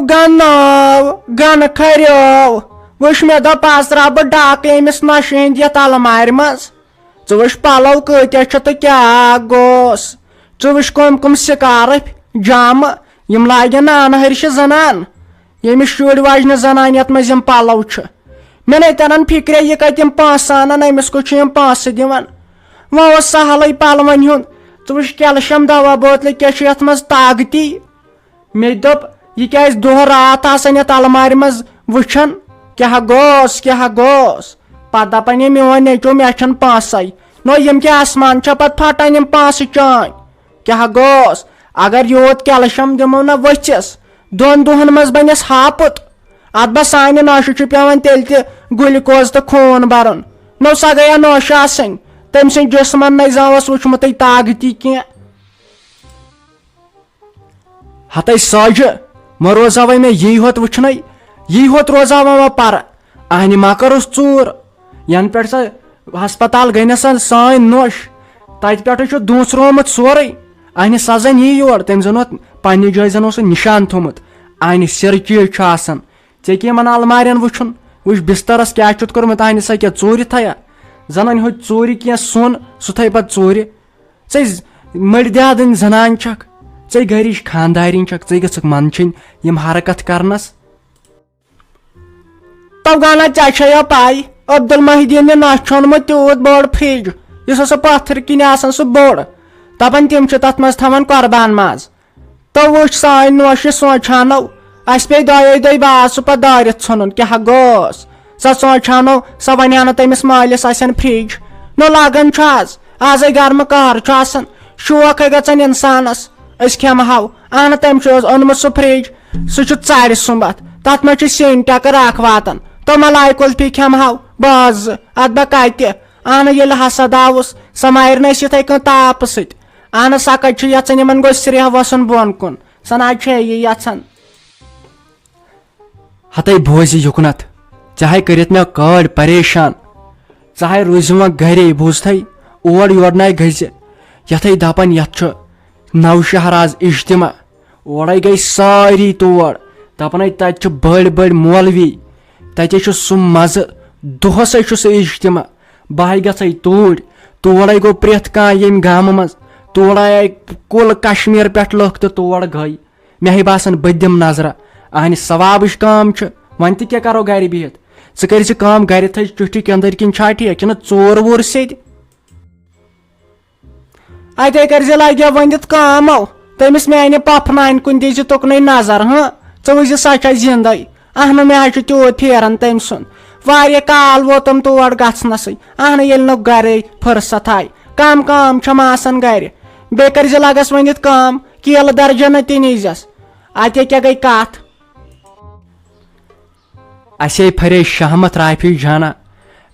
gun खरियो whoosh मे दप आज त्रा बह डाक अमिस नशे हंद यथ अलमार मज च वुश पलव कत्या तो क्या गोस च वुश कम कम सिकारफ जाम यम लागन अनहरिश जनान यमिस शुर वाजन जनान यथ मज पलव मे नहीं तरन फिक्रे यह कतम पांस अनान अमिस को पांस दिवान वह सहल पलवन हुंद च वुश कैल्शियम दवा बोतल क्या यथ मज ताकती मे दप यह क्या दह रात आसान यथ अलमार मज वुछन क्या गोस पत दपान ये मोन नेचो मे पांस नो यम क्या आसमान पत फटान यम पांस चान क्या गोस अगर योत कैल्शियम दिमो ना वचिस दोन दुहन मज बनस हापुत अत बह सान नशे पेवान तेल ग्लूकोज तो खून भरन नो सा गया नोश आसन तम सद जिसमन न जावस वुचमुत ताकती क्या हत सज म रोजा मे यी होत वुचन यी होत रोजा वह पर अहन मा करोस चूर यन पे हस्पताल गई ना सान नोश तत पे दूसरोमुत सोरे अहन सजन यी योर तम जन पन्ने जाय जन निशान थोमुत अहन सिर चीज ऐ क्या अलमारियन वुचन वुच बिस्तरस क्या कोर्मुत अहन सा क्या चूर थया जन हो चूर क्या सोन सह थ पे चूर मर्द्यादन जनान छक गरिश खानदारिन छक गक मन यम हरकत करनस तब गाना चा पाई अब्दुल महिदीन ने नश ओनमुत तूत बोड़ फ्रिज इस पत्थर किन सह बोड़ दपान तम तथ मज थवान कुर्बान माज तो वुच सान नोश सोचानो अस पे दये दह बाद सह पे दारित इन क्या गोस सा सोचानो सा वन ना तमिस मालिस आसन फ्रिज नो लागन आज गर्म कहर शौक गचान इंसानस खेमहाव अहन तम ओनमुत सह फ्रिज सह चार सुबत तथ मे सेन टकर वातान तो मलाई कुल्फी खेमहाव बज अत बह कत अहन ये हसा दावुस सा मार नथ ताप सत अहन सा कत यचान गो सिरह वसन बोन कुन सा ना ये यचान हते बोज युकनत चाहे करित मे कड़ परेशान चाहे रोज घरे बोझ ओर योर ना गज यथे दपान यथ नौशहर आज इज्तिमा ओर गई सारी तोड़ दपान तत बड़ बड़ मौलवी तत सह मज दोहस सह इज्तिमा बह गई तोड़ गो प्रेथ कम गाम मज तोड़ आय कुल कश्मीर पे लुक तो तोड़ गई मे बासान बह दिम नजरा अहन सवाबच काम वन क्या करो गर बिहत च गर थ चुठी अंदर किन ठीक कि चोर वोर सद अते कर लगे वनित कमो तमिस माने पफ नान कुन दी तुकन नजर हाँ च सा जिंद अहन मे तूत फेरन तम सुन वारिया काल वोतम तोड़ गनस अहन ये गर फुर्सत आय कम आसान गर बे कर लगस वनित कम केल दर्जन तीजस अते क्या गई कथ असे फरे शहमत राफी जाना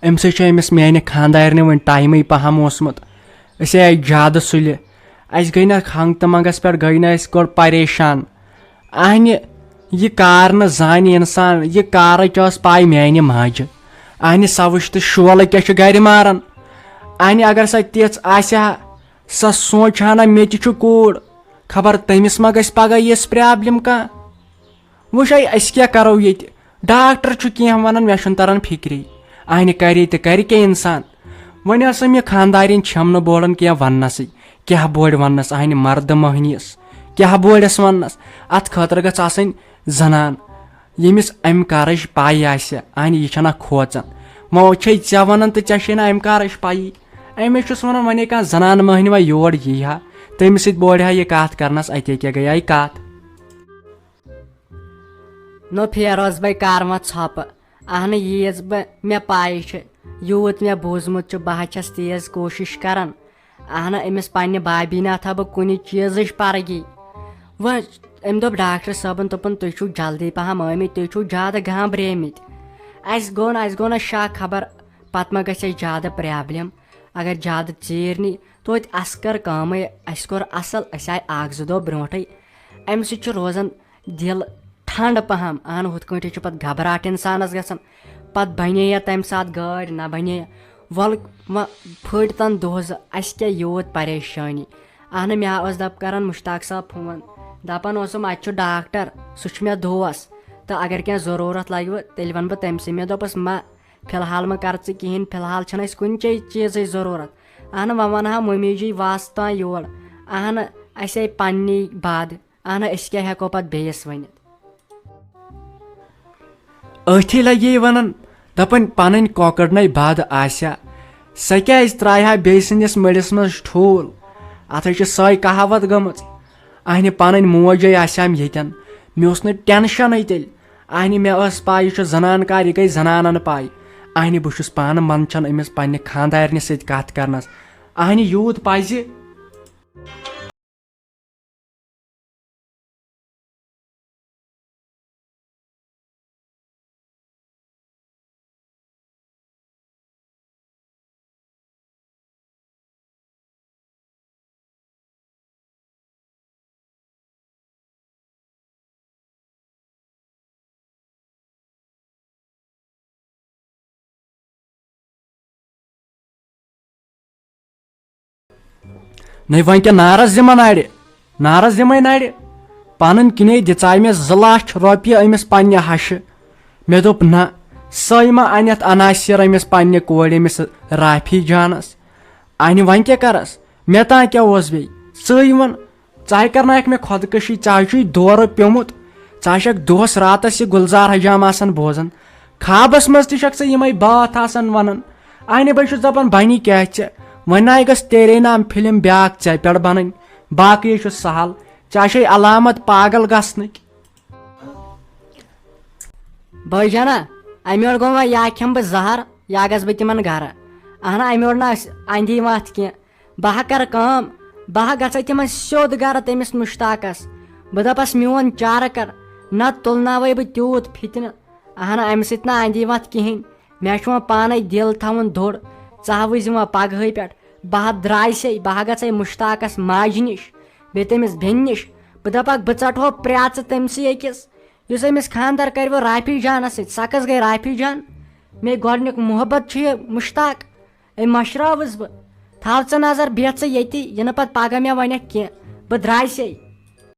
अम समिस माने खानदारन वन टाइम पहम ओसमुत अस आय ज्यादा सुलि अस गई ना हंग तो मंगस पे गई ना गोड़ परेशान अहन यह कार न जान इंसान यह कार पाई माने माज अहन सा वुच तो शोल क्या गर मारन अहन अगर सा तीच सा सोचा ना मे कूड़ खबर तमिस मा गस पगह यस प्रॉब्लम कह वुच अस क्या करो ये डॉक्टर क्या वन मे तरन फिक्री अहन करे तो कर क्या इंसान वन हसा मे खानदारिन छम बोड़न क्या वनस क्या बोड़ वनस अहन मर्द मोहनीस क्या बोड़स वनस अत खतर गस आसन जनान यमिस अम कारच पाई अहन यह खोचन मो चे वन तो चे ना अम कारच पाई अमे वन वन कह जनान मोहन वा योर यी हा तमिस बोड़ यह कत करनस अते क्या गई कत नो फेरोज भाई कार मत छप अहन यीज बह मे पाई यूत मे बोजमुत बह तेज कोशिश करान अहन अमिस पन्ने बाबी ना था बह कुन चीज परगी वह अम दोप डॉक्टर सबन दोपन तुम जल्दी पहम आमित तुम ज्यादा घाबरेमित अस गो ना शक खबर पत मा गई ज्यादा प्रॉब्लम अगर ज्यादा चीर नी तो अस कर कम अस कोर असल अस आय अख जो दो ब्रोटे अम सह रोजान दिल ठंड पहम अहन हुत पे पे घबराहट इंसानस गसान पत बने तम सात गाड़ ना बने वल फट तन दोज अस क्या योत परेशानी अहन मे दप करान मुश्ताक साहब फोन दपान ओसुम अच्छु डॉक्टर सुच मे दोस तो अगर क्या जरूरत लगे तेल वन बह तमसे मे दोपस मा फिलहाल मा कर कहें फिलहाल छन कुन चीज जरूरत अहन वह वन मम्मी जी वास्ता योर अहन असे पन्नी बाद अहन अस क्या हेको पत बेस वन अथी लगे वन दपन पन कॉकड़ बाद आस्या सह क्या त्रा बेसिस मड़िस मज ठूल अत सै कहावत गम अहन पन मोजे आसाम यन मे टेंशन तेल अहन मे पाई यह जनान कार यह गई जनानन पाई अहन बहुस पान मंचन अमिस पन्ने खानदारन सत कत करनस अहन यूत पज नहीं वन क्या नारस दिम नार पन किने दिचाय मे 2 लाख रुपये अमिस पन्ने हश मे दोप ना सै मा अनत अनासिर अमिस पन्ने कोर अमिस राफी जानस अहन वन क्या करस मे ता क्या बे चे वन चाहे करनाक मे खुदकशी चाहे दौर प्योमुत चाहे दोस रातस यह गुलजार हजाम आसन बोजन खाबस मज तक यम बात आसन वनन अहन बह दपान बनी क्या वन आय गस तेरे नाम फिल्म ब्याक चे पे बन बाकी सहल चाहे अलामत पागल गसनक भाईजाना अमोर गो वह या खेम बह जहर या गस बह तिमन गर अहन अमोर ना अंधी वत कह बह कर बह गस तिमन स्योद गर तमिस मुश्ताकस बह दपस मोन चार कर न तुलनवे बह तूत फितन अहन अम सत ना अंधी वत कहें मे पान दिल थवन दोड़ चावज वह पगह पे बह द्रायसे बह गई मुश्ताकस माज नश बे तमिस बेन नश बह दपक बह चटो प्रेच तमसी अकिस युस अमिस खानदार कर राफी जानस सकस गई राफी जान मे गोडनिक मोहब्बत मुश्ताक अम मशरावस बह थव च नजर बेह ये पत पगह मे वन कह बह द्रायसे